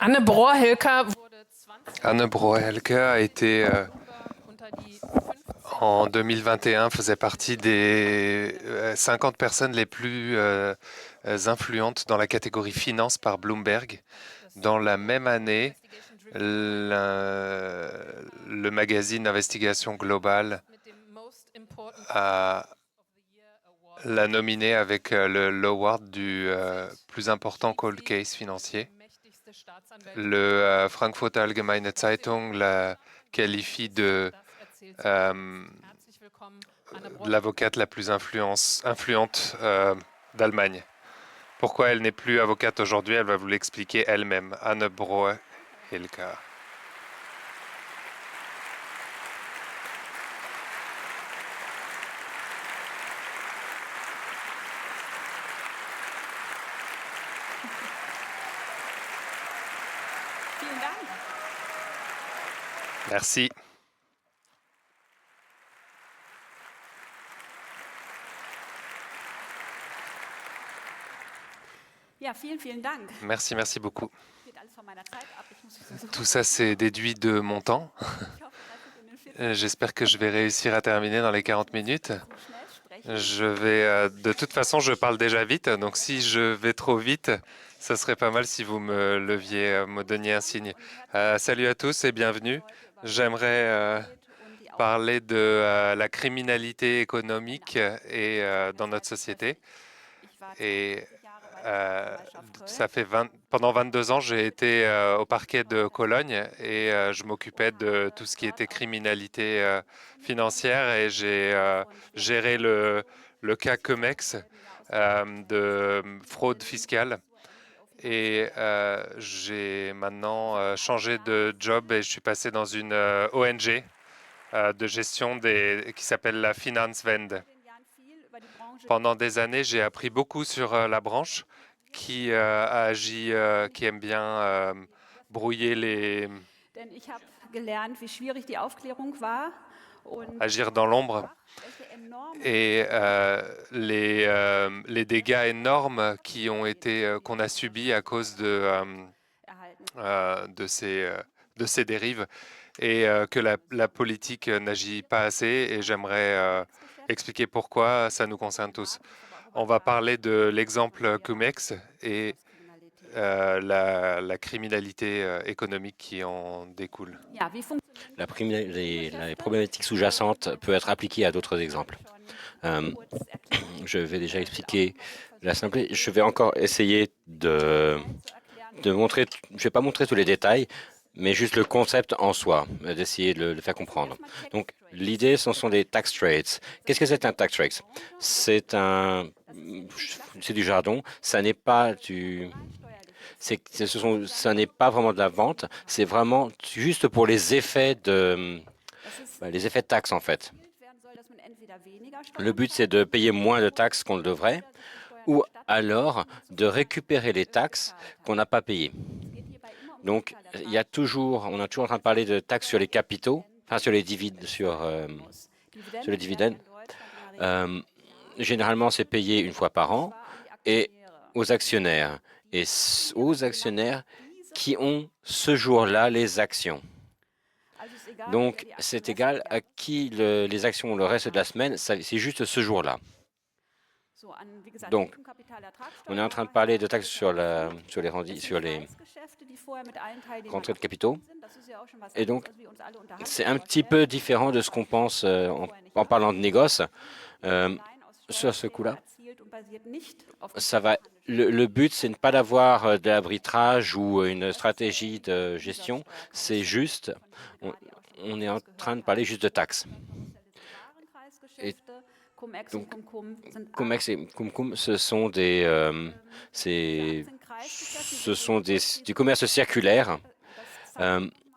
Anne Brohr-Helker Anne Brohr-Helke a été, en 2021, faisait partie des 50 personnes les plus influentes dans la catégorie finance par Bloomberg. Dans la même année, le magazine Investigation Globale a l'a nominé avec l'award du plus important cold case financier. Le Frankfurter Allgemeine Zeitung la qualifie de l'avocate la plus influente d'Allemagne. Pourquoi elle n'est plus avocate aujourd'hui, elle va vous l'expliquer elle-même. Anne Brohr-Helke. Vielen Dank. Merci. Ja, vielen Dank. Merci, merci beaucoup. Geht alles von meiner Zeit ab. Ich muss mich versuchen. Tout ça, c'est déduit de mon temps. Ich hoffe, dass ich in den 40 J'espère que je vais réussir à terminer dans les 40 minutes. so schnell spreche. Je vais, de toute façon, je parle déjà vite, donc si je vais trop vite, ce serait pas mal si vous me leviez, me donniez un signe. Salut à tous et bienvenue. J'aimerais parler de la criminalité économique et dans notre société. Et ça fait pendant 22 ans, j'ai été au parquet de Cologne et je m'occupais de tout ce qui était criminalité financière et j'ai géré le cas Cumex de fraude fiscale. Et j'ai maintenant changé de job et je suis passé dans une ONG de gestion qui s'appelle la Finanzwende. Pendant des années, j'ai appris beaucoup sur la branche qui a agi, qui aime bien brouiller Denn ich habe gelernt, wie schwierig die Aufklärung war und agir dans l'ombre welche enormen et les dégâts énormes qui ont été qu'on a subis à cause erhalten. de ces dérives et que la politique n'agit pas assez et j'aimerais expliquer pourquoi ça nous concerne tous. On va parler de l'exemple Cumex et la criminalité économique qui en découle. Ja, wie funktioniert Les problématiques sous-jacentes peuvent être appliquées à d'autres exemples. Je vais déjà expliquer la simplicité. Je vais encore essayer de montrer, je ne vais pas montrer tous les détails, mais juste le concept en soi, d'essayer de le faire comprendre. Donc, l'idée, ce sont des tax trades. Qu'est-ce que c'est un tax trade? C'est du jargon, ça n'est pas du... ça n'est pas vraiment de la vente, c'est vraiment juste pour les effets de taxes, en fait. Le but, c'est de payer moins de taxes qu'on le devrait, ou alors de récupérer les taxes qu'on n'a pas payées. Donc, on est toujours en train de parler de taxes sur les capitaux, enfin sur les dividendes. Généralement, c'est payé une fois par an et aux actionnaires. Et aux actionnaires qui ont ce jour-là les actions. Donc, c'est égal à qui les actions ont le reste de la semaine, c'est juste ce jour-là. Donc, on est en train de parler de taxes sur les rentrées de capitaux. Et donc, c'est un petit peu différent de ce qu'on pense en parlant de négoce. Sur ce coup-là, le but, c'est ne pas d'avoir de l'arbitrage ou une stratégie de gestion. C'est juste, on est en train de parler juste de taxes. Et donc, Cumex et Cumcum, ce sont du commerce circulaire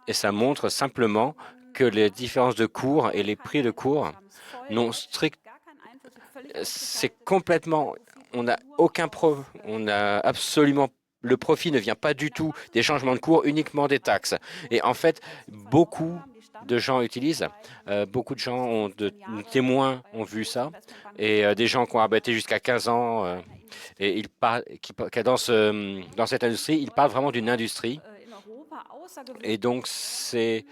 et ça montre simplement que les différences de cours et les prix de cours n'ont c'est complètement, on n'a absolument, le profit ne vient pas du tout des changements de cours, uniquement des taxes. Et en fait, beaucoup de gens utilisent, beaucoup de gens témoins ont vu ça, et des gens qui ont arrêté jusqu'à 15 ans, et dans cette industrie, ils parlent vraiment d'une industrie Et donc, il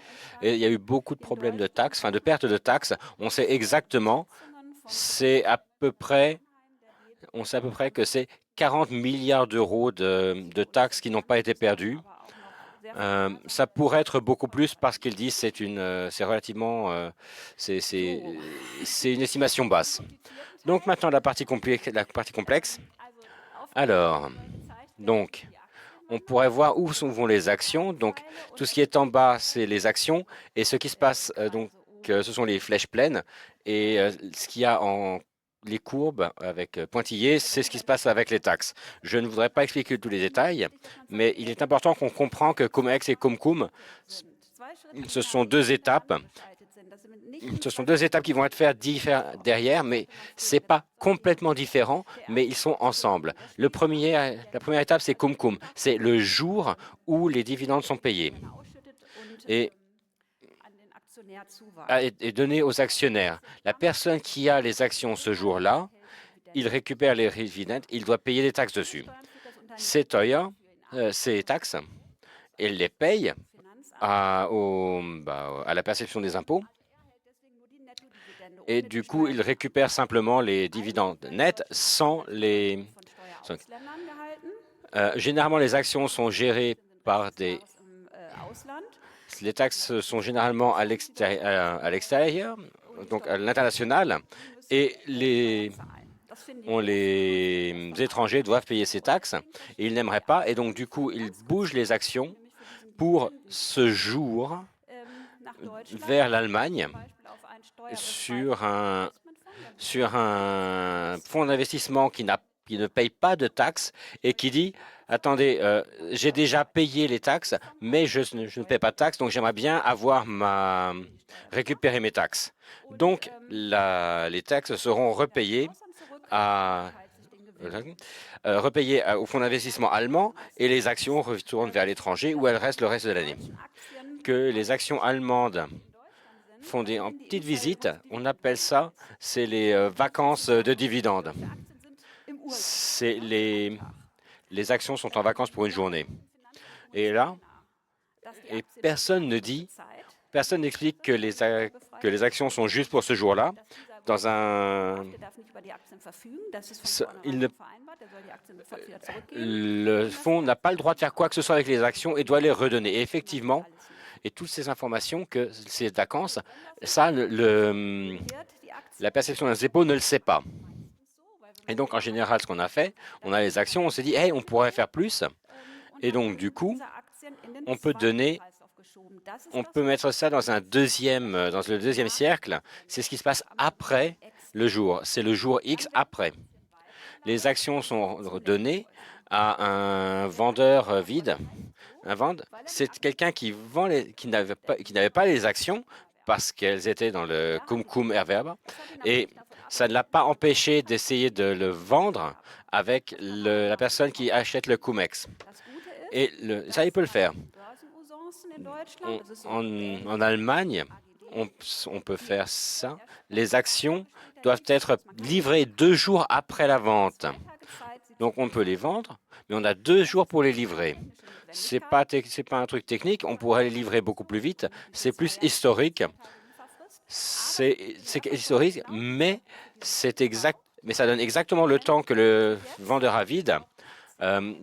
y a eu beaucoup de problèmes de taxes, enfin de perte de taxes. On sait exactement, on sait à peu près que c'est 40 milliards d'euros de taxes qui n'ont pas été perdues. Ça pourrait être beaucoup plus parce qu'ils disent c'est relativement, c'est une estimation basse. Donc maintenant la partie complexe. Alors, donc, on pourrait voir où vont les actions. Donc, tout ce qui est en bas, c'est les actions. Et ce qui se passe, ce sont les flèches pleines. Et ce qu'il y a en les courbes avec pointillés, c'est ce qui se passe avec les taxes. Je ne voudrais pas expliquer tous les détails, mais il est important qu'on comprend que CumEx et CumCum, ce sont deux étapes. Ce sont deux étapes qui vont être faites derrière, mais ce n'est pas complètement différent, mais ils sont ensemble. La première étape, c'est CumCum. C'est le jour où les dividendes sont payés et donné aux actionnaires. La personne qui a les actions ce jour-là, il récupère les dividendes, il doit payer des taxes dessus. Ces taxes, il les paye à la perception des impôts. Et du coup, il récupère simplement les dividendes nets sans les... généralement, les actions sont gérées par des... Les taxes sont généralement à l'extérieur, donc à l'international, et les étrangers doivent payer ces taxes, et ils n'aimeraient pas, et donc du coup, ils bougent les actions pour ce jour vers l'Allemagne sur un fonds d'investissement qui ne paye pas de taxes et qui dit « Attendez, j'ai déjà payé les taxes, mais je ne paie pas de taxes, donc j'aimerais bien récupérer mes taxes. » Donc, les taxes seront repayées au fonds d'investissement allemand et les actions retournent vers l'étranger où elles restent le reste de l'année. Que les actions allemandes font en petites visites, on appelle ça, c'est les vacances de dividendes. Les actions sont en vacances pour une journée. Et là, personne n'explique que les actions sont juste pour ce jour-là. Le fonds n'a pas le droit de faire quoi que ce soit avec les actions et doit les redonner. Et effectivement, et toutes ces informations que ces vacances, ça, la perception des impôts ne le sait pas. Et donc, en général, ce qu'on a fait, on a les actions, on s'est dit, hey, on pourrait faire plus. Et donc, du coup, on peut mettre ça dans le deuxième cercle. C'est ce qui se passe après le jour. C'est le jour X après. Les actions sont données à un vendeur vide. C'est quelqu'un qui n'avait pas les actions parce qu'elles étaient dans le cum erwerb et ça ne l'a pas empêché d'essayer de le vendre avec la personne qui achète le CumEx. Et ça, il peut le faire. En Allemagne, on peut faire ça. Les actions doivent être livrées 2 jours après la vente. Donc, on peut les vendre, mais on a 2 jours pour les livrer. C'est pas un truc technique, on pourrait les livrer beaucoup plus vite. C'est plus historique. C'est historique, mais ça donne exactement le temps que le vendeur a vide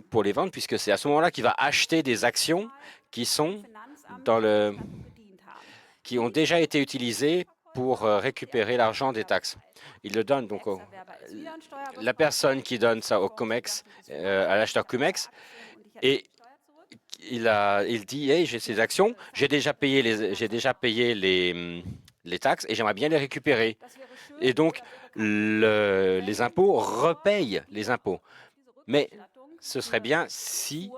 pour les vendre, puisque c'est à ce moment-là qu'il va acheter des actions qui ont déjà été utilisées pour récupérer l'argent des taxes. Il le donne donc la personne qui donne ça au CumEx, à l'acheteur CumEx, et il dit hey, j'ai ces actions, j'ai déjà payé les taxes et j'aimerais bien les récupérer. Et donc les impôts repayent les impôts. Mais ce serait bien si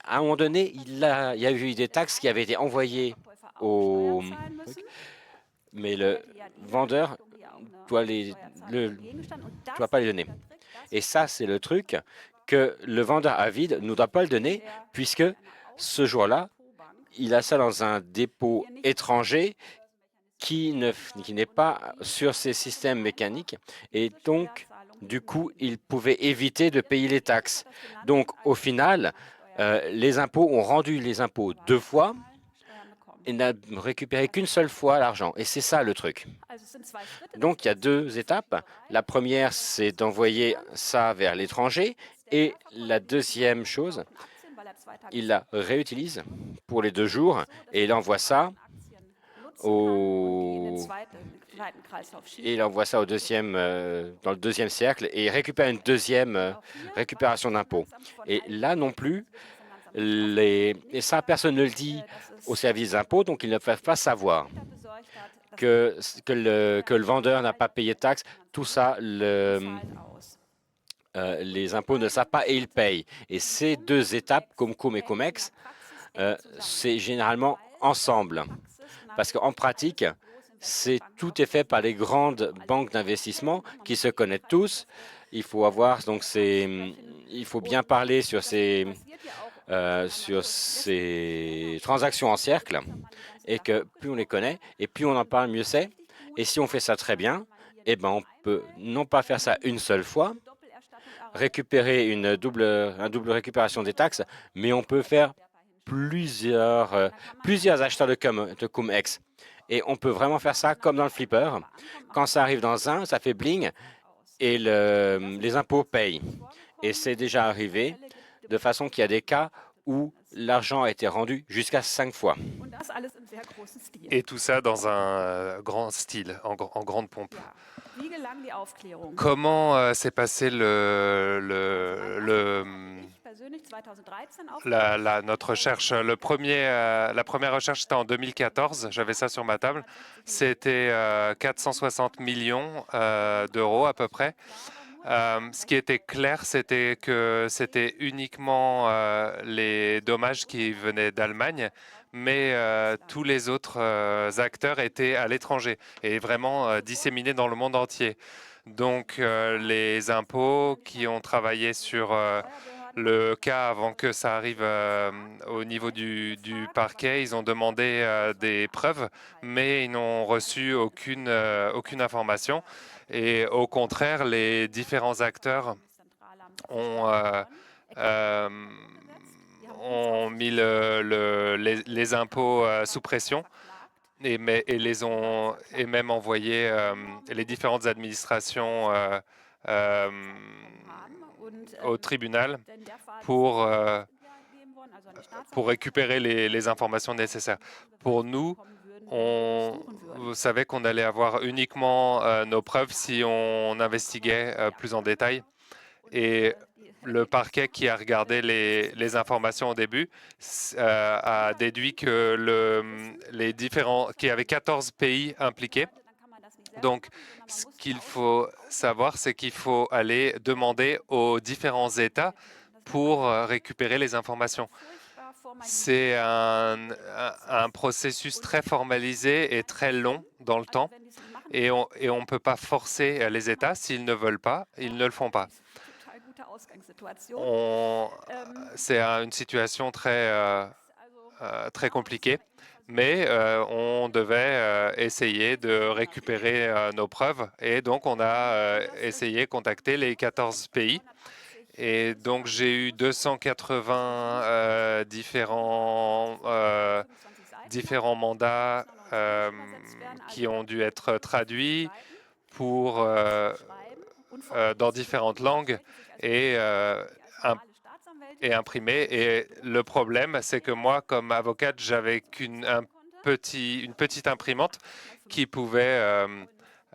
à un moment donné il y a eu des taxes qui avaient été envoyées mais le vendeur doit pas les donner. Et ça, c'est le truc que le vendeur à vide ne doit pas le donner, puisque ce jour-là, il a ça dans un dépôt étranger qui n'est pas sur ces systèmes mécaniques. Et donc, du coup, il pouvait éviter de payer les taxes. Donc, au final, les impôts ont rendu les impôts 2 fois et n'a récupéré qu'une seule fois l'argent. Et c'est ça le truc. Donc, il y a 2 étapes. La première, c'est d'envoyer ça vers l'étranger. Et la deuxième chose, il la réutilise pour les 2 jours et il envoie ça au, dans le deuxième cercle et il récupère une deuxième récupération d'impôts. Et là non plus, et ça, personne ne le dit au service d'impôts, donc ils ne peuvent pas savoir que le vendeur n'a pas payé de taxes. Tout ça, les impôts ne savent pas et ils payent. Et ces 2 étapes, comme cum et Comex, c'est généralement ensemble. Parce qu'en pratique, tout est fait par les grandes banques d'investissement qui se connaissent tous. Il faut avoir, donc il faut bien parler sur ces transactions en cercle et que plus on les connaît et plus on en parle, mieux c'est. Et si on fait ça très bien, eh ben on peut non pas faire ça une seule fois, récupérer une double récupération des taxes, mais on peut faire plusieurs acheteurs de cum-ex. Et on peut vraiment faire ça comme dans le flipper. Quand ça arrive dans un, ça fait bling et les impôts payent. Et c'est déjà arrivé de façon qu'il y a des cas où l'argent a été rendu jusqu'à 5 fois. Et tout ça dans un grand style, en grande pompe. Comment s'est passé notre recherche? La première recherche, c'était en 2014. J'avais ça sur ma table. C'était 460 millions d'euros à peu près. Ce qui était clair, c'était que c'était uniquement les dommages qui venaient d'Allemagne, mais tous les autres acteurs étaient à l'étranger et vraiment disséminés dans le monde entier. Donc les impôts qui ont travaillé sur le cas avant que ça arrive au niveau du parquet, ils ont demandé des preuves, mais ils n'ont reçu aucune information. Et au contraire, les différents acteurs ont, euh, ont mis les impôts sous pression et même envoyé les différentes administrations au tribunal pour, pour récupérer les informations nécessaires. Pour nous, on savait qu'on allait avoir uniquement nos preuves si on investiguait plus en détail. Et le parquet qui a regardé les informations au début a déduit que qu'il y avait 14 pays impliqués. Donc, ce qu'il faut savoir, c'est qu'il faut aller demander aux différents États pour récupérer les informations. C'est un processus très formalisé et très long dans le temps. Et on ne peut pas forcer les États. S'ils ne veulent pas, ils ne le font pas. C'est une situation très compliquée, mais on devait essayer de récupérer nos preuves. Et donc, on a essayé de contacter les 14 pays. Et donc, j'ai eu 280 différents mandats qui ont dû être traduits dans différentes langues et imprimés. Et le problème, c'est que moi, comme avocate, j'avais une petite imprimante qui pouvait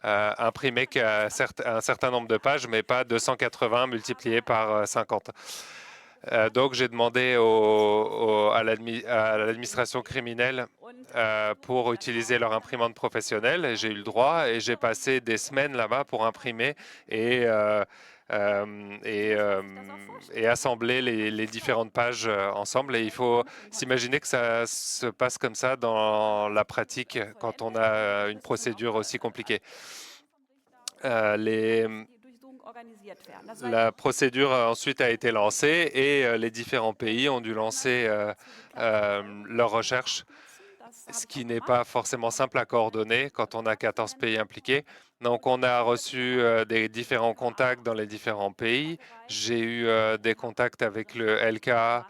imprimer qu'un certain nombre de pages, mais pas 280 multiplié par 50. Donc, j'ai demandé à l'administration criminelle pour utiliser leur imprimante professionnelle. J'ai eu le droit et j'ai passé des semaines là-bas pour imprimer et assembler les différentes pages ensemble. Et il faut s'imaginer que ça se passe comme ça dans la pratique quand on a une procédure aussi compliquée. La procédure ensuite a été lancée et les différents pays ont dû lancer leurs recherches, ce qui n'est pas forcément simple à coordonner quand on a 14 pays impliqués. Donc, on a reçu des différents contacts dans les différents pays. J'ai eu des contacts avec le LKA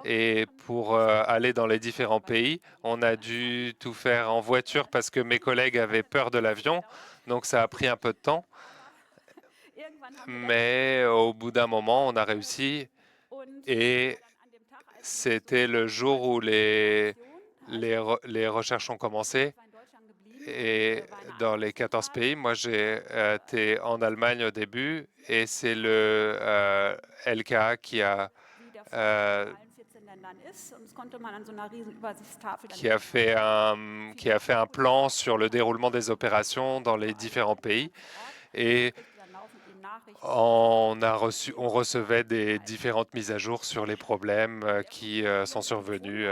Et pour aller dans les différents pays, on a dû tout faire en voiture parce que mes collègues avaient peur de l'avion. Donc ça a pris un peu de temps. Mais au bout d'un moment, on a réussi. Et c'était le jour où les recherches ont commencé. Et dans les 14 pays, moi j'ai été en Allemagne au début et c'est le LKA euh, qui a fait un plan sur le déroulement des opérations dans les différents pays. Et on recevait des différentes mises à jour sur les problèmes qui sont survenus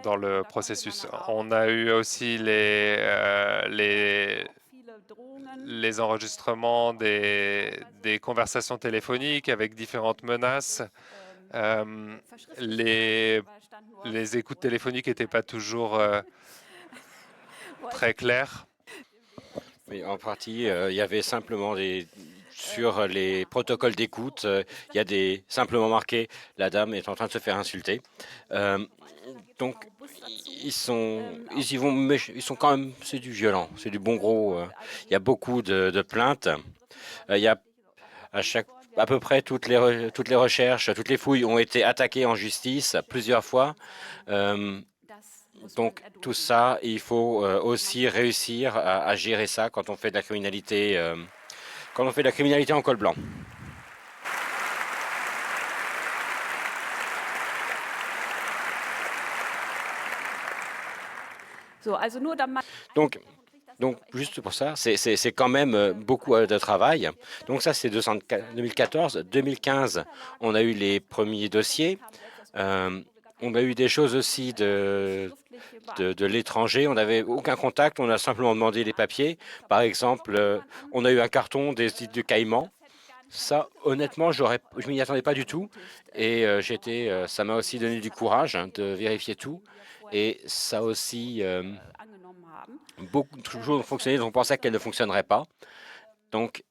dans le processus. On a eu aussi les enregistrements des conversations téléphoniques avec différentes menaces. Les, les écoutes téléphoniques n'étaient pas toujours très claires. Mais en partie, il y avait simplement sur les protocoles d'écoute, il y a simplement marqué la dame est en train de se faire insulter. Donc ils y vont, mais ils sont quand même, c'est du violent, c'est du bon gros. Il y a beaucoup de plaintes. Il y a à peu près toutes les recherches, toutes les fouilles ont été attaquées en justice plusieurs fois. Donc tout ça, il faut aussi réussir à gérer ça quand on fait de la criminalité, quand on fait de la criminalité en col blanc. Donc, juste pour ça, c'est quand même beaucoup de travail. Donc ça, c'est 2014. 2015, on a eu les premiers dossiers. On a eu des choses aussi de l'étranger. On n'avait aucun contact. On a simplement demandé les papiers. Par exemple, on a eu un carton des îles du Caïman. Ça, honnêtement, je m'y attendais pas du tout. Et ça m'a aussi donné du courage de vérifier tout. Et ça aussi beaucoup de choses ont fonctionné, on pensait qu'elles ne fonctionneraient pas. Donc,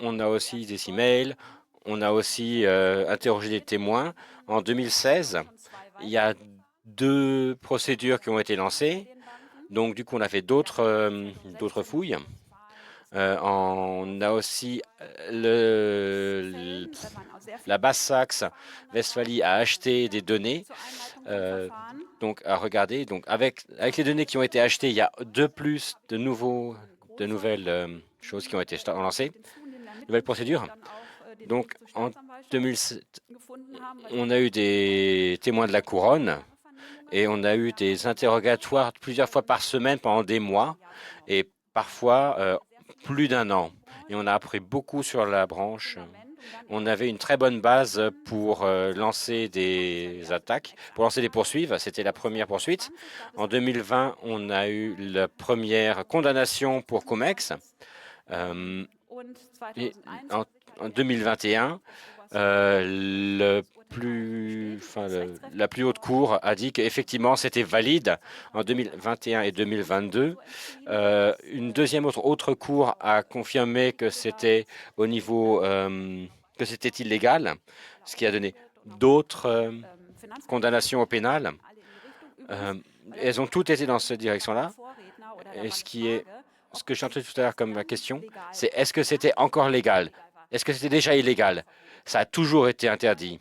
on a aussi des emails, on a aussi interrogé des témoins. En 2016, il y a 2 procédures qui ont été lancées. Donc, du coup, on a fait d'autres fouilles. On a aussi la Basse-Saxe-Westphalie a acheté des données. Donc, à regarder. Donc, avec les données qui ont été achetées, il y a de nouvelles choses qui ont été lancées, nouvelles procédures. Donc, en 2007, on a eu des témoins de la couronne et on a eu des interrogatoires plusieurs fois par semaine pendant des mois et parfois plus d'1 an. Et on a appris beaucoup sur la branche. On avait une très bonne base pour lancer des attaques, pour lancer des poursuites. C'était la première poursuite. En 2020, on a eu la première condamnation pour COMEX. Et en 2021, la plus haute cour a dit qu'effectivement c'était valide en 2021 et 2022. Une deuxième autre cour a confirmé que c'était au niveau que c'était illégal, ce qui a donné d'autres condamnations au pénal. Elles ont toutes été dans cette direction-là. Et ce que j'ai entendu tout à l'heure comme question, c'est est-ce que c'était encore légal? Est-ce que c'était déjà illégal? Ça a toujours été interdit.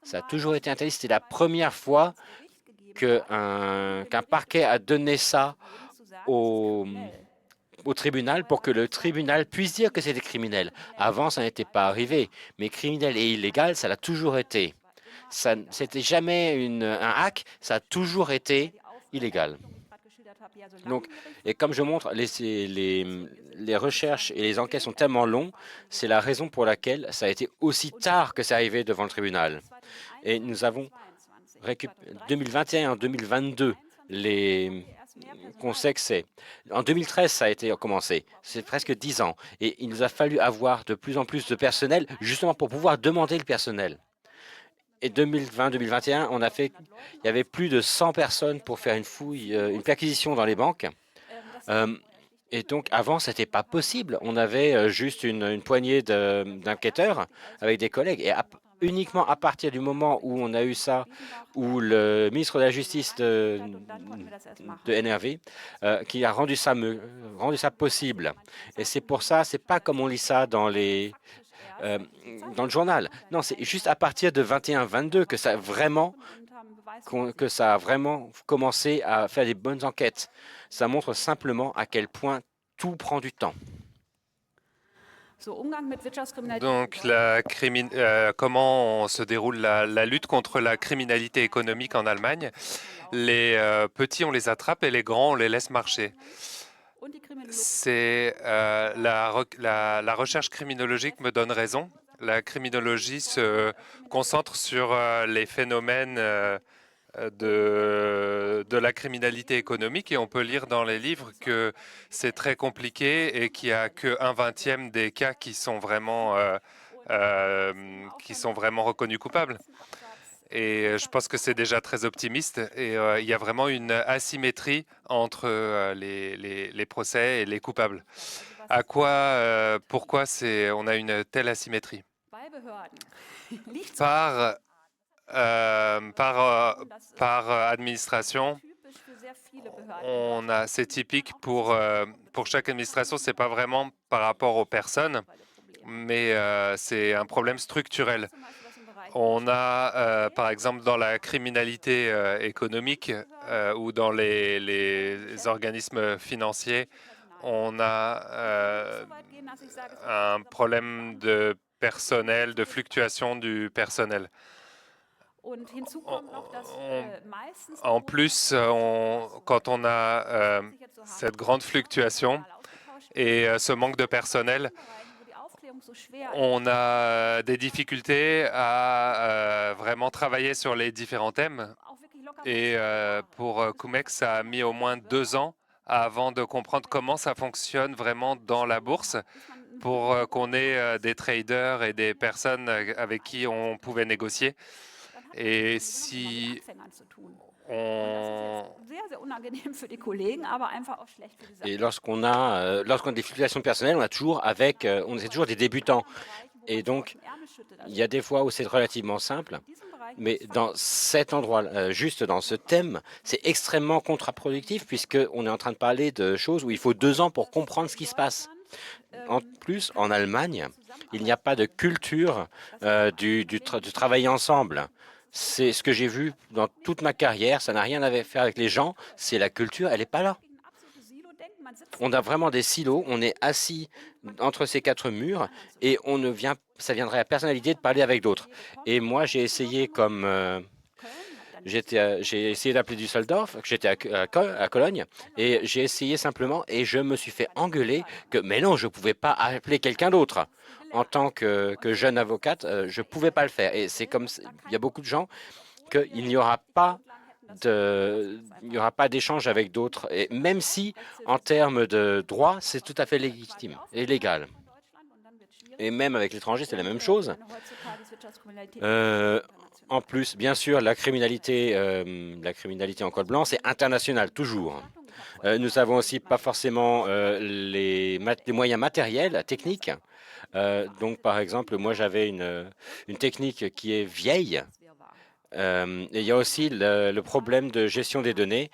Ça a toujours été interdit. C'était la première fois qu'un parquet a donné ça au tribunal pour que le tribunal puisse dire que c'était criminel. Avant, ça n'était pas arrivé. Mais criminel et illégal, ça l'a toujours été. C'était jamais un hack, ça a toujours été illégal. Donc, et comme je montre, les recherches et les enquêtes sont tellement longues, c'est la raison pour laquelle ça a été aussi tard que c'est arrivé devant le tribunal. Et nous avons 2021 et 2022, qu'on sait que c'est. En 2013, ça a été commencé. C'est presque 10 ans. Et il nous a fallu avoir de plus en plus de personnel, justement pour pouvoir demander le personnel. Et 2020-2021, il y avait plus de 100 personnes pour faire une fouille, une perquisition dans les banques. Et donc, avant, ce n'était pas possible. On avait juste une poignée d'enquêteurs avec des collègues. Et uniquement à partir du moment où on a eu ça, où le ministre de la Justice de NRV, qui a rendu ça possible. Et c'est pour ça, c'est pas comme on lit ça euh, dans le journal. Non, c'est juste à partir de 21-22 que ça a vraiment commencé à faire des bonnes enquêtes. Ça montre simplement à quel point tout prend du temps. Donc, comment se déroule la lutte contre la criminalité économique en Allemagne? Les petits, on les attrape et les grands, on les laisse marcher. La recherche criminologique me donne raison. La criminologie se concentre sur les phénomènes de la criminalité économique et on peut lire dans les livres que c'est très compliqué et qu'il n'y a qu'un vingtième des cas qui sont vraiment reconnus coupables. Et je pense que c'est déjà très optimiste. Et il y a vraiment une asymétrie entre les procès et les coupables. Pourquoi on a une telle asymétrie? Par, par administration, c'est typique pour chaque administration, c'est pas vraiment par rapport aux personnes, mais c'est un problème structurel. On a, par exemple, dans la criminalité économique ou dans les organismes financiers, on a un problème de personnel, de fluctuation du personnel. En plus, quand on a cette grande fluctuation et ce manque de personnel, on a des difficultés à vraiment travailler sur les différents thèmes. Et pour Cumex, ça a mis au moins 2 ans avant de comprendre comment ça fonctionne vraiment dans la bourse pour qu'on ait des traders et des personnes avec qui on pouvait négocier. Et si Et lorsqu'on a des fluctuations personnelles, on est toujours des débutants. Et donc, il y a des fois où c'est relativement simple, mais dans cet endroit, juste dans ce thème, c'est extrêmement contre-productif puisqu'on est en train de parler de choses où il faut 2 ans pour comprendre ce qui se passe. En plus, en Allemagne, il n'y a pas de culture du travailler ensemble. C'est ce que j'ai vu dans toute ma carrière. Ça n'a rien à faire avec les gens. C'est la culture, elle n'est pas là. On a vraiment des silos. On est assis entre ces 4 murs et ça viendrait à personnalité de parler avec d'autres. Et moi, j'ai essayé j'ai essayé d'appeler Düsseldorf, j'étais à Cologne, et j'ai essayé simplement, et je me suis fait engueuler mais non, je ne pouvais pas appeler quelqu'un d'autre. En tant que jeune avocate, je ne pouvais pas le faire. Et c'est comme, il y a beaucoup de gens qu'il n'y aura pas d'échange avec d'autres. Et même si, en termes de droit, c'est tout à fait légitime et légal. Et même avec l'étranger, c'est la même chose. En plus, bien sûr, la criminalité en col blanc, c'est international, toujours. Nous avons aussi pas forcément les moyens matériels, techniques. Donc, par exemple, moi, j'avais une technique qui est vieille. Et il y a aussi le problème de gestion des données.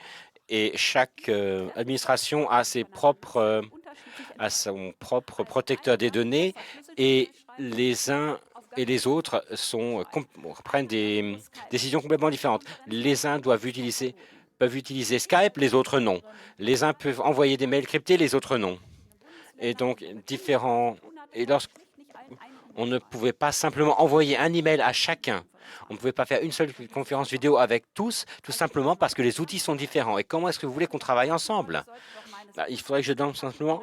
Et chaque administration a son propre protecteur des données. Et les uns et les autres prennent des décisions complètement différentes. Les uns peuvent utiliser Skype, les autres non. Les uns peuvent envoyer des mails cryptés, les autres non. Et donc, on ne pouvait pas simplement envoyer un email à chacun. On ne pouvait pas faire une seule conférence vidéo avec tous, tout simplement parce que les outils sont différents. Et comment est-ce que vous voulez qu'on travaille ensemble? Il faudrait que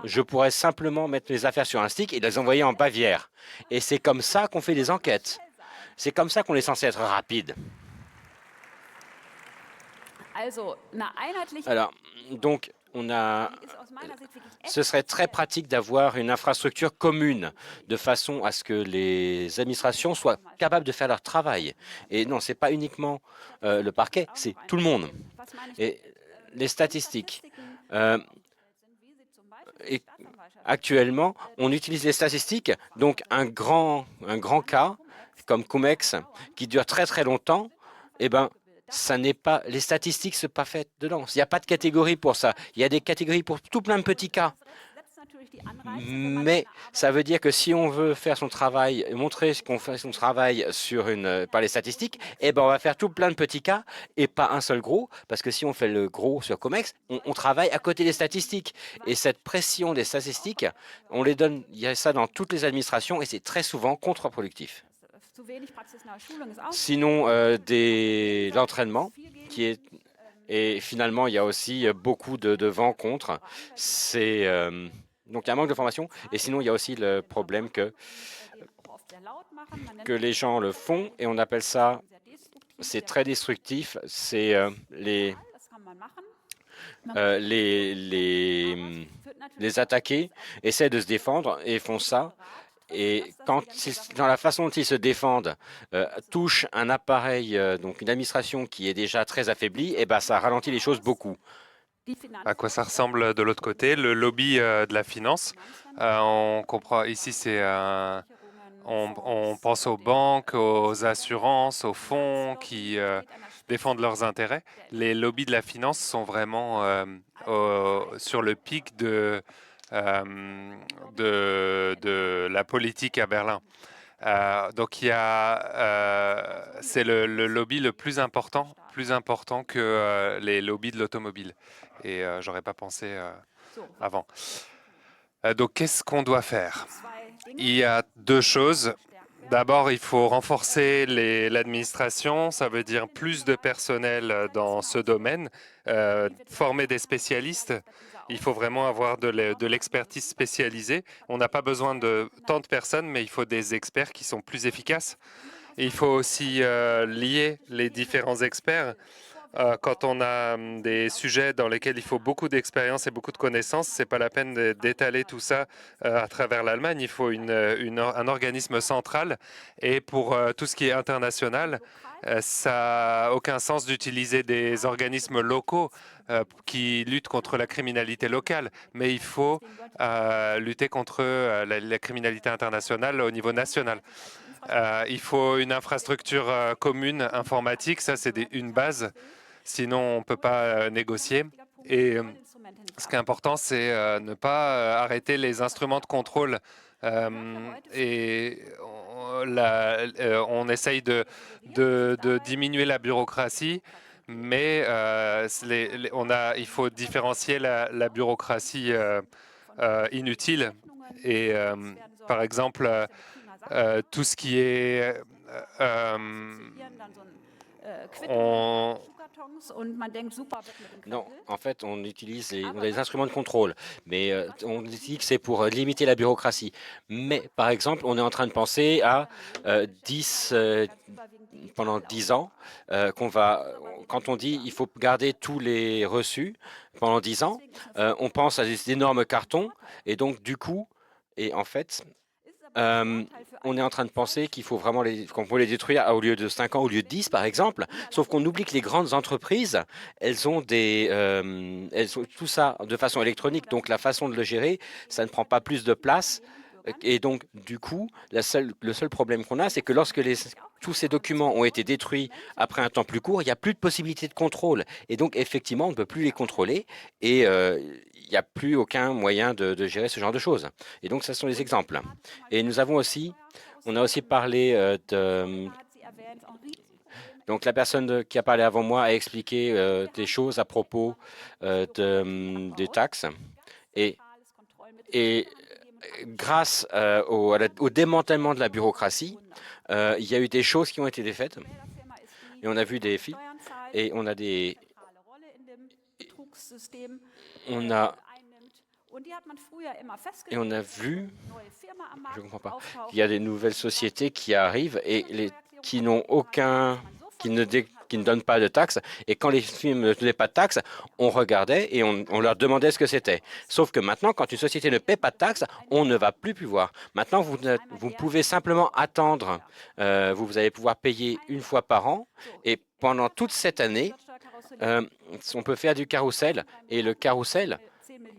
je pourrais simplement mettre les affaires sur un stick et les envoyer en Bavière. Et c'est comme ça qu'on fait des enquêtes. C'est comme ça qu'on est censé être rapide. Alors, donc, ce serait très pratique d'avoir une infrastructure commune de façon à ce que les administrations soient capables de faire leur travail. Et non, ce n'est pas uniquement le parquet, c'est tout le monde. Et les statistiques. Et actuellement, on utilise les statistiques. Donc, un grand cas, comme Cumex qui dure très très longtemps, eh ben, ça n'est pas, les statistiques ne sont pas faites dedans. Il n'y a pas de catégorie pour ça. Il y a des catégories pour tout plein de petits cas. Mais ça veut dire que si on veut faire son travail, montrer ce qu'on fait son travail par les statistiques, eh ben on va faire tout plein de petits cas et pas un seul gros, parce que si on fait le gros sur Comex, on travaille à côté des statistiques. Et cette pression des statistiques, on les donne, il y a ça dans toutes les administrations et c'est très souvent contre-productif. Sinon, l'entraînement qui est et finalement, il y a aussi beaucoup de vent contre. Donc, il y a un manque de formation. Et sinon, il y a aussi le problème que les gens le font et on appelle ça, c'est très destructif, c'est les attaquer, essaient de se défendre et font ça. Et dans la façon dont ils se défendent, touche un appareil, donc une administration qui est déjà très affaiblie, et ben ça ralentit les choses beaucoup. À quoi ça ressemble de l'autre côté? Le lobby de la finance. On comprend ici, on pense aux banques, aux assurances, aux fonds qui défendent leurs intérêts. Les lobbies de la finance sont vraiment sur le pic de la politique à Berlin. Donc c'est le lobby le plus important que les lobbies de l'automobile. Et j'aurais pas pensé avant. Donc qu'est-ce qu'on doit faire? Il y a deux choses. D'abord, il faut renforcer l'administration, ça veut dire plus de personnel dans ce domaine, former des spécialistes. Il faut vraiment avoir de l'expertise spécialisée. On n'a pas besoin de tant de personnes, mais il faut des experts qui sont plus efficaces. Et il faut aussi lier les différents experts. Quand on a des sujets dans lesquels il faut beaucoup d'expérience et beaucoup de connaissances, c'est pas la peine d'étaler tout ça à travers l'Allemagne. Il faut un organisme central. Et pour tout ce qui est international, ça n'a aucun sens d'utiliser des organismes locaux qui luttent contre la criminalité locale. Mais il faut lutter contre la criminalité internationale au niveau national. Il faut une infrastructure commune informatique. Ça, c'est une base. Sinon, on ne peut pas négocier. Et ce qui est important, c'est ne pas arrêter les instruments de contrôle. Et on essaye de diminuer la bureaucratie, mais il faut différencier la bureaucratie inutile. Et par exemple, tout ce qui est Non, en fait, on a des instruments de contrôle, mais on dit que c'est pour limiter la bureaucratie. Mais, par exemple, on est en train de penser à pendant 10 ans, quand on dit il faut garder tous les reçus pendant 10 ans, on pense à des énormes cartons, et donc, du coup, et en fait, on est en train de penser qu'on peut les détruire au lieu de 5 ans, au lieu de 10 par exemple, sauf qu'on oublie que les grandes entreprises, elles ont tout ça de façon électronique, donc la façon de le gérer, ça ne prend pas plus de place. Et donc, du coup, le seul problème qu'on a, c'est que lorsque tous ces documents ont été détruits après un temps plus court, il n'y a plus de possibilité de contrôle. Et donc, effectivement, on ne peut plus les contrôler et il n'y a plus aucun moyen de gérer ce genre de choses. Et donc, ce sont des exemples. Et on a aussi parlé Donc, la personne qui a parlé avant moi a expliqué des choses à propos des taxes. Et grâce au démantèlement de la bureaucratie, il y a eu des choses qui ont été faites. Et on a vu des filles. Et on a vu, je comprends pas, il y a des nouvelles sociétés qui arrivent et qui ne donnent pas de taxes. Et quand les firmes ne donnaient pas de taxes, on regardait et on leur demandait ce que c'était. Sauf que maintenant, quand une société ne paie pas de taxes, on ne va plus pouvoir. Maintenant, vous pouvez simplement attendre. Vous allez pouvoir payer une fois par an. Et pendant toute cette année, on peut faire du carrousel. Et le carrousel,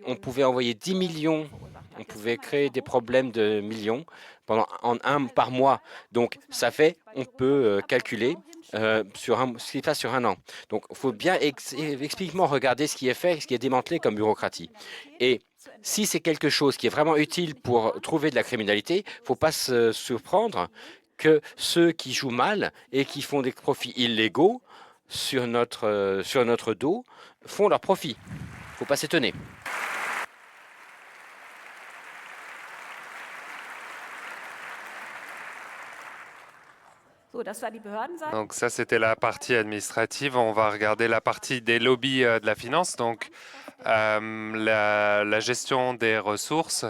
on pouvait envoyer 10 millions on pouvait créer des problèmes de millions en un par mois. Donc, ça fait, on peut calculer ce qui se passe sur un an. Donc, il faut bien explicitement regarder ce qui est fait, ce qui est démantelé comme bureaucratie. Et si c'est quelque chose qui est vraiment utile pour trouver de la criminalité, il ne faut pas se surprendre que ceux qui jouent mal et qui font des profits illégaux sur notre dos font leurs profits. Il ne faut pas s'étonner. Donc ça, c'était la partie administrative. On va regarder la partie des lobbies de la finance, donc la gestion des ressources.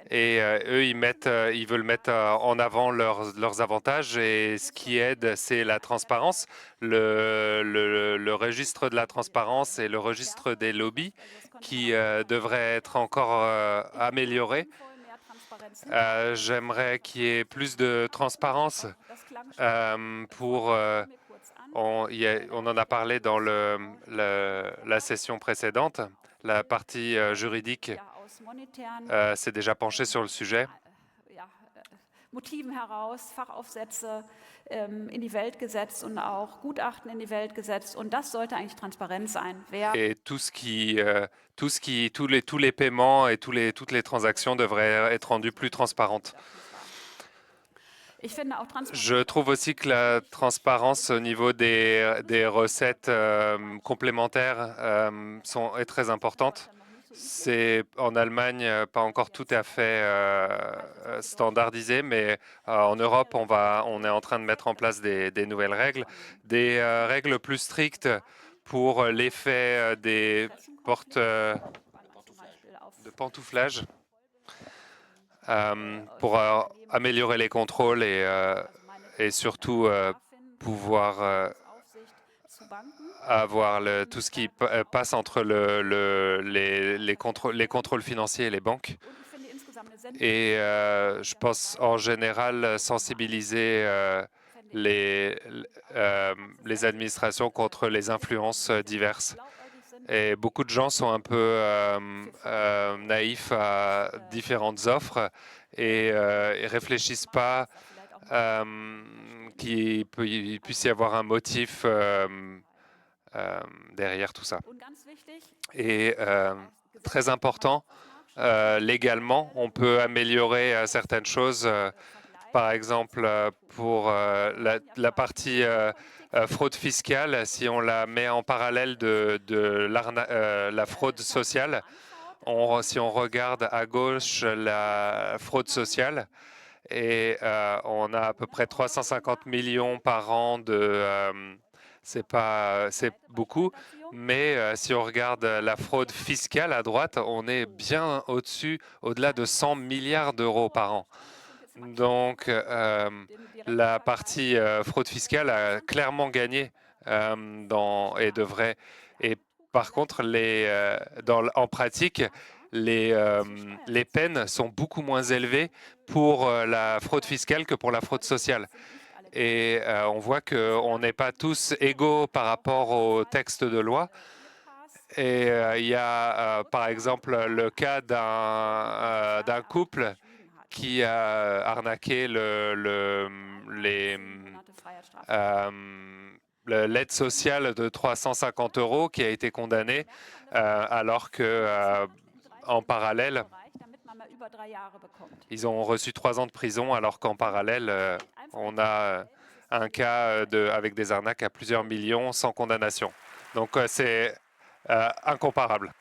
Et eux, ils veulent mettre en avant leurs avantages. Et ce qui aide, c'est la transparence, le registre de la transparence et le registre des lobbies qui devraient être encore améliorés. J'aimerais qu'il y ait plus de transparence on en a parlé dans la session précédente. La partie juridique s'est déjà penchée sur le sujet. Motiven heraus Fachaufsätze in die Welt gesetzt und auch Gutachten in die Welt gesetzt. Und das sollte eigentlich transparent sein. Et tous les paiements et toutes les transactions devraient être rendues plus transparentes. Je trouve aussi que la transparence au niveau des recettes complémentaires est très importante. C'est en Allemagne pas encore tout à fait standardisé, mais en Europe, on est en train de mettre en place des nouvelles règles, des règles plus strictes pour l'effet des portes de pantouflage, pour améliorer les contrôles et surtout pouvoir avoir tout ce qui passe entre les contrôles financiers et les banques. Et je pense en général sensibiliser les administrations contre les influences diverses. Et beaucoup de gens sont un peu naïfs à différentes offres et réfléchissent pas qu'il puisse y avoir un motif derrière tout ça. Et très important, légalement, on peut améliorer certaines choses. Par exemple, pour la partie fraude fiscale, si on la met en parallèle de la fraude sociale, si on regarde à gauche la fraude sociale, et on a à peu près 350 millions par an c'est beaucoup, mais si on regarde la fraude fiscale à droite, on est bien au-delà de 100 milliards d'euros par an. Donc, la partie fraude fiscale a clairement gagné et devrait. Et par contre, en pratique, les peines sont beaucoup moins élevées pour la fraude fiscale que pour la fraude sociale. Et on voit qu'on n'est pas tous égaux par rapport au texte de loi. Et il y a, par exemple, le cas d'un couple qui a arnaqué l'aide sociale de 350 € qui a été condamné, alors que en parallèle, ils ont reçu 3 ans de prison, alors qu'en parallèle, on a un cas avec des arnaques à plusieurs millions sans condamnation. Donc c'est incomparable.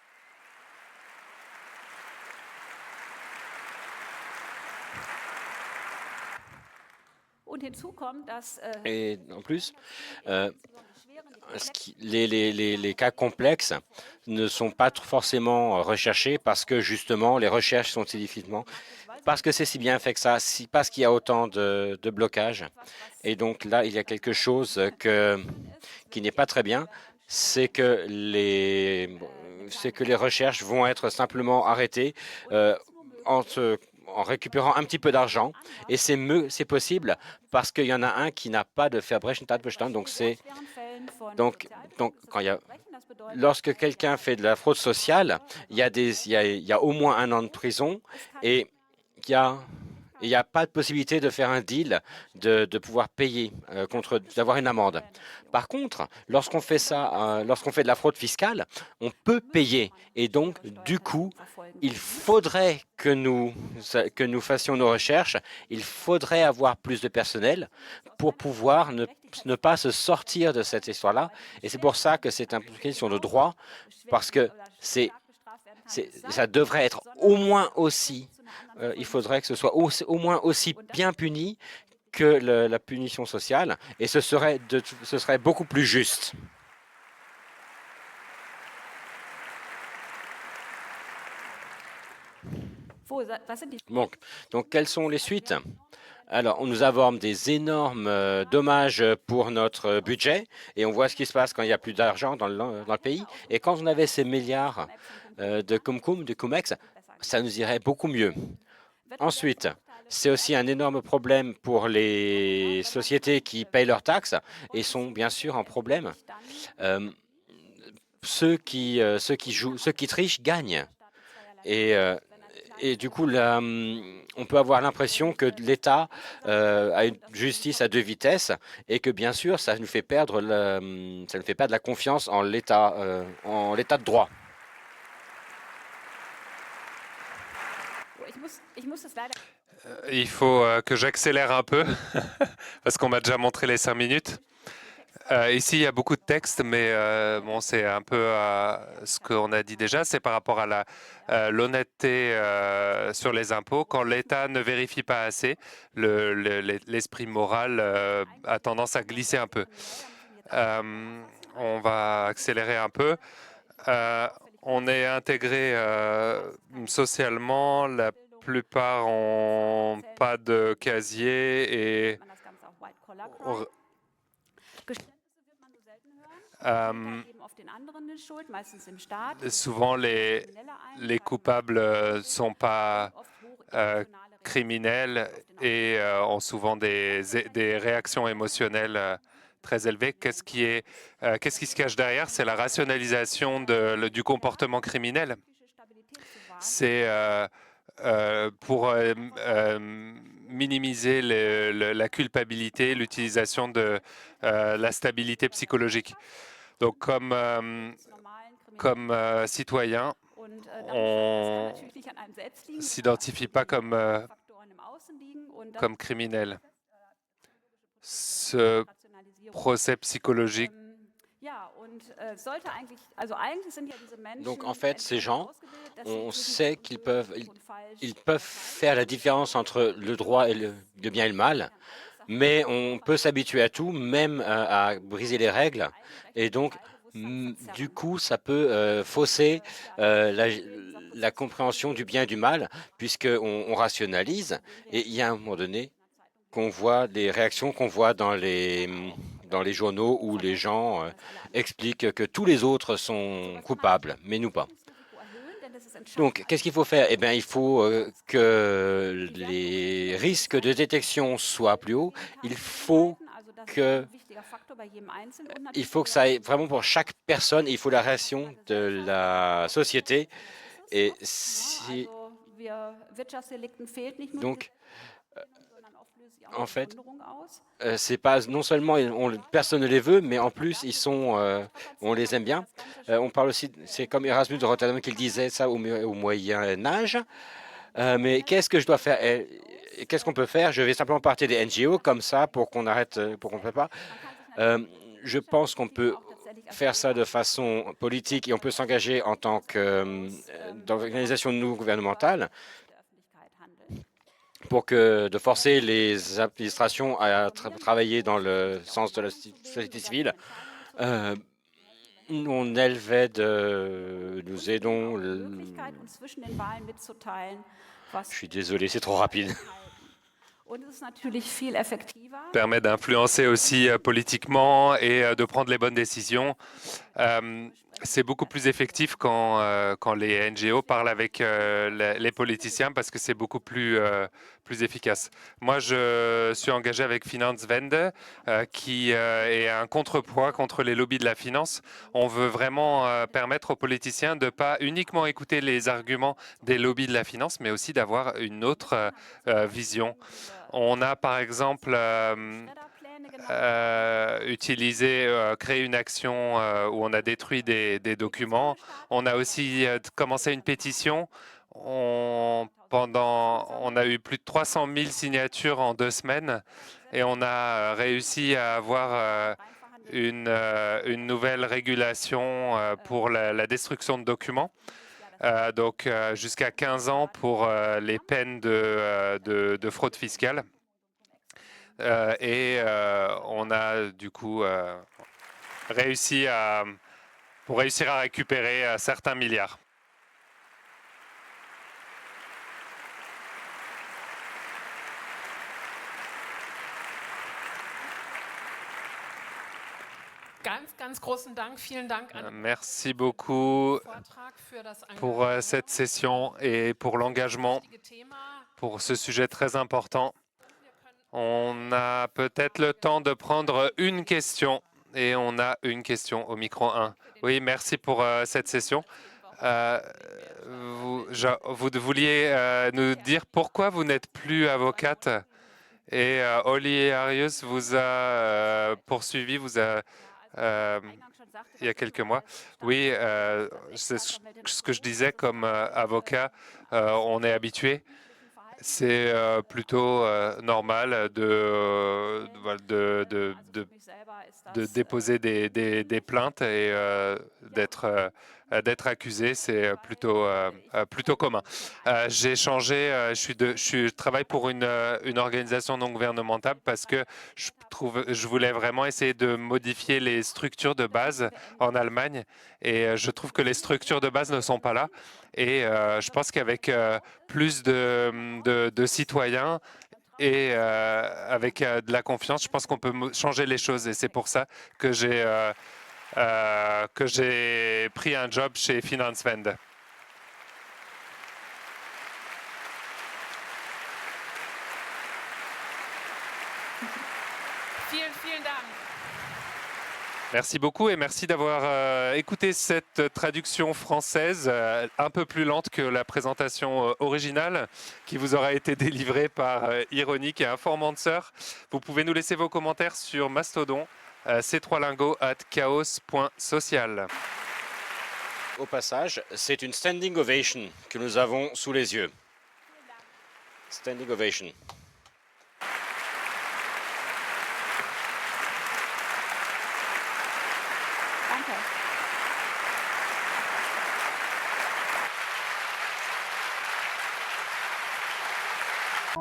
Et en plus, les cas complexes ne sont pas forcément recherchés parce que justement les recherches sont si difficilement, parce que c'est si bien fait que ça, parce qu'il y a autant de blocages. Et donc là, il y a quelque chose qui n'est pas très bien, c'est que les recherches vont être simplement arrêtées en récupérant un petit peu d'argent, et c'est possible parce qu'il y en a un qui n'a pas de Verbrechen Tatbestand, donc quand il y a lorsque quelqu'un fait de la fraude sociale, il y a au moins 1 an de prison et il y a, il n'y a pas de possibilité de faire un deal, de pouvoir payer, d'avoir une amende. Par contre, lorsqu'on fait ça, lorsqu'on fait de la fraude fiscale, on peut payer. Et donc, du coup, il faudrait que nous fassions nos recherches, il faudrait avoir plus de personnel pour pouvoir ne pas se sortir de cette histoire-là. Et c'est pour ça que c'est une question de droit, parce que ça devrait être au moins aussi, il faudrait que ce soit au moins aussi bien puni que la punition sociale, et ce serait beaucoup plus juste. Donc, quelles sont les suites? Alors, nous avons des énormes dommages pour notre budget et on voit ce qui se passe quand il n'y a plus d'argent dans le pays. Et quand on avait ces milliards de Cumcum, de Cumex, ça nous irait beaucoup mieux. Ensuite, c'est aussi un énorme problème pour les sociétés qui payent leurs taxes et sont bien sûr en problème. Ceux qui trichent gagnent. Et du coup, là, on peut avoir l'impression que l'État a une justice à 2 vitesses et que bien sûr, ça nous fait perdre la confiance en l'État de droit. Il faut que j'accélère un peu parce qu'on m'a déjà montré les 5 minutes. Ici, il y a beaucoup de textes, mais bon, c'est un peu ce qu'on a dit déjà, c'est par rapport à l'honnêteté sur les impôts. Quand l'État ne vérifie pas assez, l'esprit moral a tendance à glisser un peu. On va accélérer un peu. On est intégré socialement, la plupart n'ont pas de casier et souvent les coupables ne sont pas criminels et ont souvent des réactions émotionnelles très élevées. Qu'est-ce qui se cache derrière? C'est la rationalisation du comportement criminel. C'est pour minimiser la culpabilité, l'utilisation de la stabilité psychologique. Donc, comme citoyen, on ne s'identifie pas comme criminel. Ce procès psychologique. Donc, en fait, ces gens, on sait qu'ils peuvent faire la différence entre le droit et le bien et le mal, mais on peut s'habituer à tout, même à briser les règles. Et donc, du coup, ça peut fausser la compréhension du bien et du mal, puisqu'on rationalise. Et il y a un moment donné qu'on voit des réactions qu'on voit dans les journaux où les gens expliquent que tous les autres sont coupables, mais nous pas. Donc, qu'est-ce qu'il faut faire? Eh bien, il faut que les risques de détection soient plus hauts. Il faut que ça aille vraiment pour chaque personne. Il faut la réaction de la société. Et donc, en fait, c'est pas non seulement personne ne les veut, mais en plus on les aime bien. On parle aussi, c'est comme Erasmus de Rotterdam qui disait ça au Moyen Âge. Mais qu'est-ce que je dois faire? Qu'est-ce qu'on peut faire? Je vais simplement partir des NGO comme ça pour qu'on arrête, pour qu'on ne fait pas. Je pense qu'on peut faire ça de façon politique et on peut s'engager en tant qu'organisation non gouvernementale pour de forcer les administrations à travailler dans le sens de la société civile. On élevait nous aidons. Je suis désolé, c'est trop rapide. Permet d'influencer aussi politiquement et de prendre les bonnes décisions. c'est beaucoup plus effectif quand les NGO parlent avec les politiciens parce que c'est beaucoup plus efficace. Moi, je suis engagé avec Finanzwende, qui est un contrepoids contre les lobbies de la finance. On veut vraiment permettre aux politiciens de pas uniquement écouter les arguments des lobbies de la finance, mais aussi d'avoir une autre vision. On a par exemple créer une action où on a détruit des documents. On a aussi commencé une pétition. On a eu plus de 300 000 signatures en 2 semaines et on a réussi à avoir une nouvelle régulation pour la destruction de documents. Donc jusqu'à 15 ans pour les peines de fraude fiscale. On a du coup pour réussir à récupérer certains milliards. Merci beaucoup pour cette session et pour l'engagement pour ce sujet très important. On a peut-être le temps de prendre une question et on a une question au micro 1. Oui, merci pour cette session. Vous vouliez nous dire pourquoi vous n'êtes plus avocate et Oli Arius vous a poursuivi, il y a quelques mois. Oui, c'est ce que je disais comme avocat, on est habitué. C'est plutôt normal de déposer des plaintes et d'être accusé, c'est plutôt commun. J'ai changé, je travaille pour une organisation non gouvernementale parce que je voulais vraiment essayer de modifier les structures de base en Allemagne et je trouve que les structures de base ne sont pas là. Et je pense qu'avec plus de citoyens et avec de la confiance, je pense qu'on peut changer les choses. Et c'est pour ça que j'ai pris un job chez Finanzwende. Merci beaucoup et merci d'avoir écouté cette traduction française un peu plus lente que la présentation originale qui vous aura été délivrée par Ironique et Informancer. Vous pouvez nous laisser vos commentaires sur Mastodon, c3lingo@chaos.social. Au passage, c'est une standing ovation que nous avons sous les yeux. Standing ovation.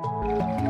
Danke.